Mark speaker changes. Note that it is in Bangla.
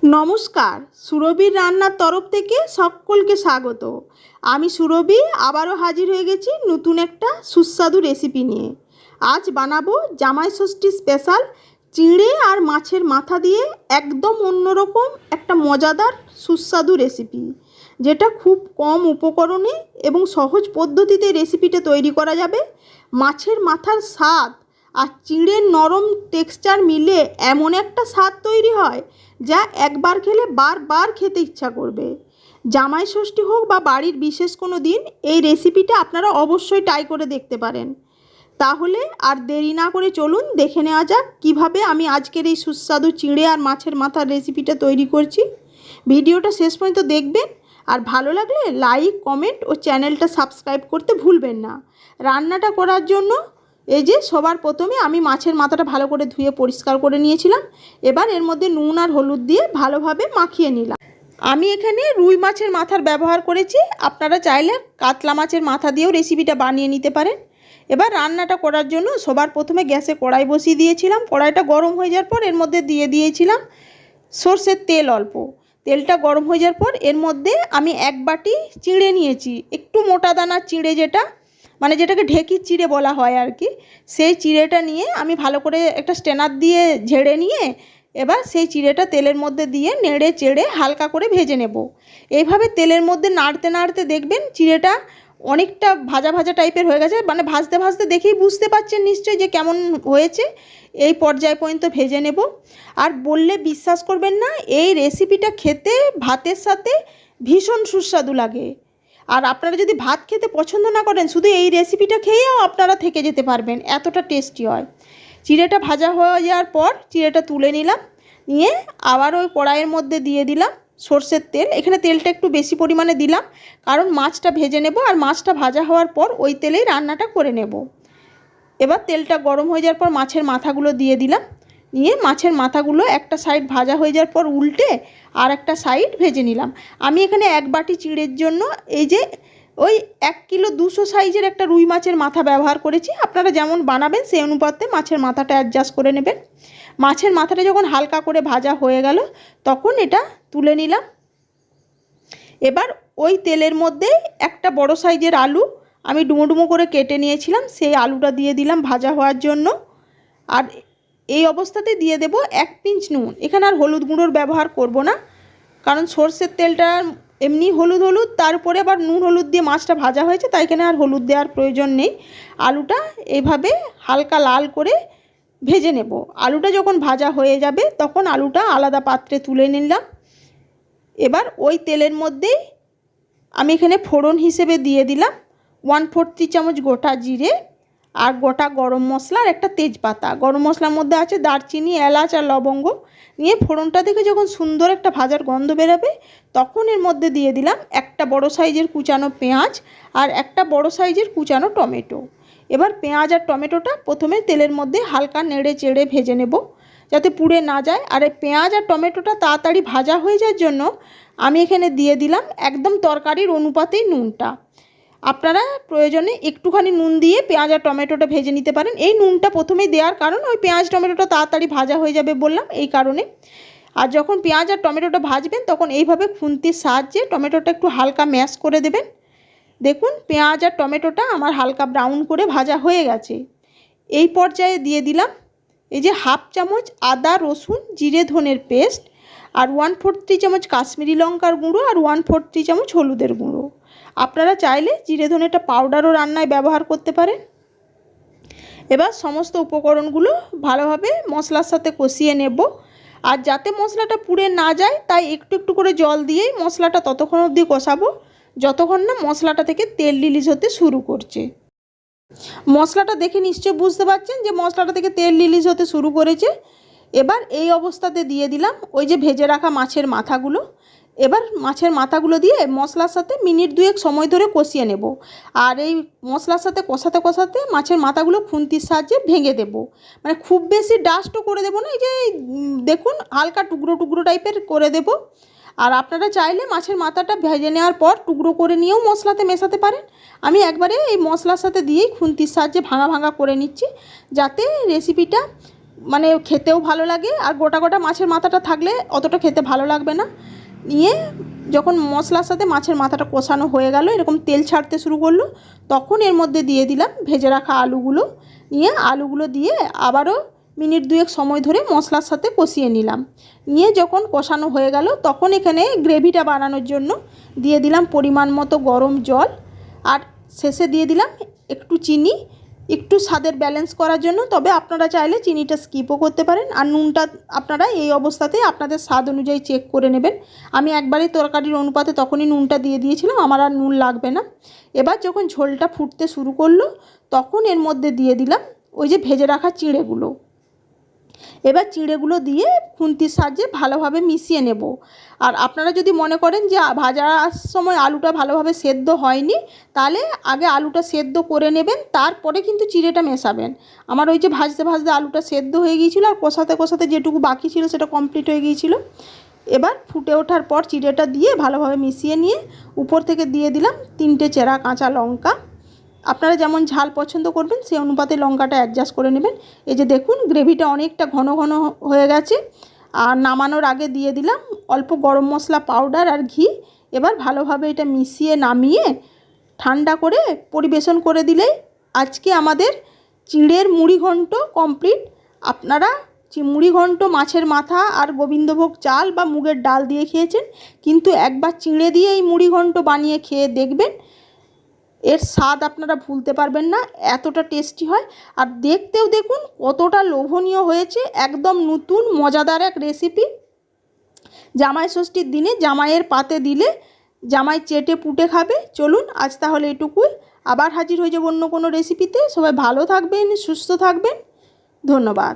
Speaker 1: নমস্কার, সুরভির রান্নার তরফ থেকে সকলকে স্বাগত। আমি সুরভি আবারও হাজির হয়ে গেছি নতুন একটা সুস্বাদু রেসিপি নিয়ে। আজ বানাবো জামাই ষষ্ঠী স্পেশাল চিঁড়ে আর মাছের মাথা দিয়ে একদম অন্যরকম একটা মজাদার সুস্বাদু রেসিপি, যেটা খুব কম উপকরণে এবং সহজ পদ্ধতিতে রেসিপিটা তৈরি করা যাবে। মাছের মাথার স্বাদ আর চিঁড়ের নরম টেক্সচার মিলে এমন একটা স্বাদ তৈরি হয় যা একবার খেলে বারবার খেতে ইচ্ছা করবে। জামাই ষষ্ঠী হোক বা বাড়ির বিশেষ কোনো দিন এই রেসিপিটা আপনারা অবশ্যই ট্রাই করে দেখতে পারেন। তাহলে আর দেরি না করে চলুন দেখে নেওয়া যাক কীভাবে আমি আজকের এই সুস্বাদু চিঁড়ে আর মাছের মাথার রেসিপিটা তৈরি করছি। ভিডিওটা শেষ পর্যন্ত দেখবেন, আর ভালো লাগলে লাইক, কমেন্ট ও চ্যানেলটা সাবস্ক্রাইব করতে ভুলবেন না। রান্নাটা করার জন্য এই যে সবার প্রথমে আমি মাছের মাথাটা ভালো করে ধুয়ে পরিষ্কার করে নিয়েছিলাম। এবার এর মধ্যে নুন আর হলুদ দিয়ে ভালোভাবে মাখিয়ে নিলাম। আমি এখানে রুই মাছের মাথার ব্যবহার করেছি, আপনারা চাইলে কাতলা মাছের মাথা দিয়েও রেসিপিটা বানিয়ে নিতে পারেন। এবার রান্নাটা করার জন্য সবার প্রথমে গ্যাসে কড়াই বসিয়ে দিয়েছিলাম। কড়াইটা গরম হয়ে যাওয়ার পর এর মধ্যে দিয়ে দিয়েছিলাম সর্ষের তেল। অল্প তেলটা গরম হয়ে যাওয়ার পর এর মধ্যে আমি এক বাটি চিঁড়ে নিয়েছি, একটু মোটা দানার চিঁড়ে, যেটাকে ঢেকির চিঁড়ে বলা হয় আর কি। সেই চিঁড়েটা নিয়ে আমি ভালো করে একটা স্ট্রেনার দিয়ে ঝেড়ে নিয়ে এবার সেই চিঁড়েটা তেলের মধ্যে দিয়ে নেড়ে চেড়ে হালকা করে ভেজে নেব। এইভাবে তেলের মধ্যে নাড়তে নাড়তে দেখবেন চিঁড়েটা অনেকটা ভাজা ভাজা টাইপের হয়ে গেছে, ভাজতে ভাজতে দেখেই বুঝতে পারছেন নিশ্চয়ই যে কেমন হয়েছে। এই পর্যায় পর্যন্ত ভেজে নেব। আর বললে বিশ্বাস করবেন না, এই রেসিপিটা খেতে ভাতের সাথে ভীষণ সুস্বাদু লাগে। আর আপনারা যদি ভাত খেতে পছন্দ না করেন, শুধু এই রেসিপিটা খেয়েও আপনারা থেকে যেতে পারবেন, এতটা টেস্টি হয়। চিঁড়েটা ভাজা হয়ে যাওয়ার পর চিঁড়েটা তুলে নিলাম, নিয়ে আবার ওই কড়াইয়ের মধ্যে দিয়ে দিলাম সর্ষের তেল। এখানে তেলটা একটু বেশি পরিমাণে দিলাম, কারণ মাছটা ভেজে নেব, আর মাছটা ভাজা হওয়ার পর ওই তেলেই রান্নাটা করে নেব। এবার তেলটা গরম হয়ে যাওয়ার পর মাছের মাথাগুলো দিয়ে দিলাম, নিয়ে মাছের মাথাগুলো একটা সাইড ভাজা হয়ে যাওয়ার পর উল্টে আর একটা সাইড ভেজে নিলাম। আমি এখানে এক বাটি চিঁড়ের জন্য এই যে ওই 1 কিলো 200 সাইজের একটা রুই মাছের মাথা ব্যবহার করেছি। আপনারা যেমন বানাবেন সেই অনুপাতে মাছের মাথাটা অ্যাডজাস্ট করে নেবেন। মাছের মাথাটা যখন হালকা করে ভাজা হয়ে গেল তখন এটা তুলে নিলাম। এবার ওই তেলের মধ্যে একটা বড় সাইজের আলু আমি ডুমো ডুমো করে কেটে নিয়েছিলাম, সেই আলুটা দিয়ে দিলাম ভাজা হওয়ার জন্য। আর এই অবস্থাতে দিয়ে দেব 1 পিঞ্চ নুন। এখানে আর হলুদ গুঁড়োর ব্যবহার করব না, কারণ সর্ষের তেলটা এমনি হলুদ হলুদ, তারপরে আবার নুন হলুদ দিয়ে মাছটা ভাজা হয়েছে, তাই এখানে আর হলুদ দেওয়ার প্রয়োজন নেই। আলুটা এইভাবে হালকা লাল করে ভেজে নেব। আলুটা যখন ভাজা হয়ে যাবে তখন আলুটা আলাদা পাত্রে তুলে নিলাম। এবার ওই তেলের মধ্যেই আমি এখানে ফোড়ন হিসেবে দিয়ে দিলাম 1/4 চামচ গোটা জিরে আর গোটা গরম মশলা আর একটা তেজপাতা। গরম মশলার মধ্যে আছে দারচিনি, এলাচ আর লবঙ্গ। নিয়ে ফোড়নটা থেকে যখন সুন্দর একটা ভাজার গন্ধ বেরোবে তখন এর মধ্যে দিয়ে দিলাম একটা বড় সাইজের কুচানো পেঁয়াজ আর একটা বড় সাইজের কুচানো টমেটো। এবার পেঁয়াজ আর টমেটোটা প্রথমে তেলের মধ্যে হালকা নেড়ে চেড়ে ভেজে নেব, যাতে পুড়ে না যায়। আর এই পেঁয়াজ আর টমেটোটা তাড়াতাড়ি ভাজা হয়ে যাওয়ার জন্য আমি এখানে দিয়ে দিলাম একদম তরকারির অনুপাতেই নুনটা। আপনারা প্রয়োজনে একটুখানি নুন দিয়ে পেঁয়াজ আর টমেটোটা ভেজে নিতে পারেন। এই নুনটা প্রথমেই দেওয়ার কারণ ওই পেঁয়াজ টমেটোটা তাড়াতাড়ি ভাজা হয়ে যাবে বললাম, এই কারণে। আর যখন পেঁয়াজ আর টমেটোটা ভাজবেন তখন এইভাবে খুন্তির সাহায্যে টমেটোটা একটু হালকা ম্যাশ করে দেবেন। দেখুন পেঁয়াজ আর টমেটোটা আমার হালকা ব্রাউন করে ভাজা হয়ে গেছে। এই পর্যায়ে দিয়ে দিলাম এই যে 1/2 চামচ আদা রসুন জিরে ধনের পেস্ট, আর 1/4 চামচ কাশ্মীরি লঙ্কার গুঁড়ো আর 1/4 চামচ হলুদের গুঁড়ো। আপনারা চাইলে জিরে ধনেটা পাউডারও রান্নায় ব্যবহার করতে পারেন। এবার সমস্ত উপকরণগুলো ভালোভাবে মশলার সাথে কষিয়ে নেব। আর যাতে মশলাটা পুড়ে না যায় তাই একটু একটু করে জল দিয়েই মশলাটা ততক্ষণ অবধি কষাবো যতক্ষণ না মশলাটা থেকে তেল রিলিজ হতে শুরু করছে। মশলাটা দেখে নিশ্চয়ই বুঝতে পারছেন যে মশলাটা থেকে তেল রিলিজ হতে শুরু করেছে। এবার এই অবস্থাতে দিয়ে দিলাম ওই যে ভেজে রাখা মাছের মাথাগুলো। এবার মাছের মাথাগুলো দিয়ে মশলার সাথে মিনিট 2 সময় ধরে কষিয়ে নেব। আর এই মশলার সাথে কষাতে কষাতে মাছের মাথাগুলো খুন্তির সাহায্যে ভেঙে দেব, খুব বেশি ডাস্টও করে দেব না, এই যে দেখুন হালকা টুকরো টুকরো টাইপের করে দেব। আর আপনারা চাইলে মাছের মাথাটা ভেজে নেওয়ার পর টুকরো করে নিয়েও মশলাতে মেশাতে পারেন। আমি একবারে এই মশলার সাথে দিয়েই খুন্তির সাহায্যে ভাঙা ভাঙা করে নিচ্ছি, যাতে রেসিপিটা মানে খেতেও ভালো লাগে, আর গোটা গোটা মাছের মাথাটা থাকলে অতটা খেতে ভালো লাগবে না। নিয়ে যখন মশলার সাথে মাছের মাথাটা কষানো হয়ে গেল, এরকম তেল ছাড়তে শুরু করলো, তখন এর মধ্যে দিয়ে দিলাম ভেজে রাখা আলুগুলো। নিয়ে আলুগুলো দিয়ে আবারও মিনিট দুয়েক সময় ধরে মশলার সাথে কষিয়ে নিলাম। নিয়ে যখন কষানো হয়ে গেল, তখন এখানে গ্রেভিটা বানানোর জন্য দিয়ে দিলাম পরিমাণ মতো গরম জল, আর শেষে দিয়ে দিলাম একটু চিনি, একটু স্বাদের ব্যালেন্স করার জন্য। তবে আপনারা চাইলে চিনিটা স্কিপও করতে পারেন। আর নুনটা আপনারা এই অবস্থাতে আপনাদের স্বাদ অনুযায়ী চেক করে নেবেন। আমি একবারই তরকারির অনুপাতে তখনই নুনটা দিয়ে দিয়েছিলাম, আমার আর নুন লাগবে না। এবার যখন ঝোলটা ফুটতে শুরু করলো, তখন এর মধ্যে দিয়ে দিলাম ওই যে ভেজে রাখা চিঁড়েগুলো। এবার চিঁড়েগুলো দিয়ে খুন্তির সাহায্যে ভালোভাবে মিশিয়ে নেব। আর আপনারা যদি মনে করেন যে ভাজার সময় আলুটা ভালোভাবে সেদ্ধ হয়নি, তাহলে আগে আলুটা সেদ্ধ করে নেবেন, তারপরে কিন্তু চিঁড়েটা মেশাবেন। আমার ওই যে ভাজতে ভাজতে আলুটা সেদ্ধ হয়ে গিয়েছিলো, আর কষাতে কষাতে যেটুকু বাকি ছিল সেটা কমপ্লিট হয়ে গিয়েছিলো। এবার ফুটে ওঠার পর চিঁড়েটা দিয়ে ভালোভাবে মিশিয়ে নিয়ে উপর থেকে দিয়ে দিলাম 3টে চেরা কাঁচা লঙ্কা। আপনারা যেমন ঝাল পছন্দ করবেন সেই অনুপাতে লঙ্কাটা অ্যাডজাস্ট করে নেবেন। এই যে দেখুন গ্রেভিটা অনেকটা ঘন ঘন হয়ে গেছে। আর নামানোর আগে দিয়ে দিলাম অল্প গরম মশলা পাউডার আর ঘি। এবার ভালোভাবে এটা মিশিয়ে নামিয়ে ঠান্ডা করে পরিবেশন করে দিলেই আজকে আমাদের চিঁড়ের মুড়িঘণ্ট কমপ্লিট। আপনারা মুড়িঘণ্ট মাছের মাথা আর গোবিন্দভোগ চাল বা মুগের ডাল দিয়ে খেয়েছেন, কিন্তু একবার চিঁড়ে দিয়ে এই মুড়িঘণ্ট বানিয়ে খেয়ে দেখবেন, এর স্বাদ আপনারা ভুলতে পারবেন না, এতটা টেস্টি হয়। আর দেখতেও দেখুন কতটা লোভনীয় হয়েছে, একদম নতুন মজাদার এক রেসিপি। জামাই ষষ্ঠীর দিনে জামাইয়ের পাতে দিলে জামাই চেটে পুটে খাবে। চলুন আজ তাহলে এটুকুই, আবার হাজির হয়ে যাব অন্য কোনো রেসিপিতে। সবাই ভালো থাকবেন, সুস্থ থাকবেন, ধন্যবাদ।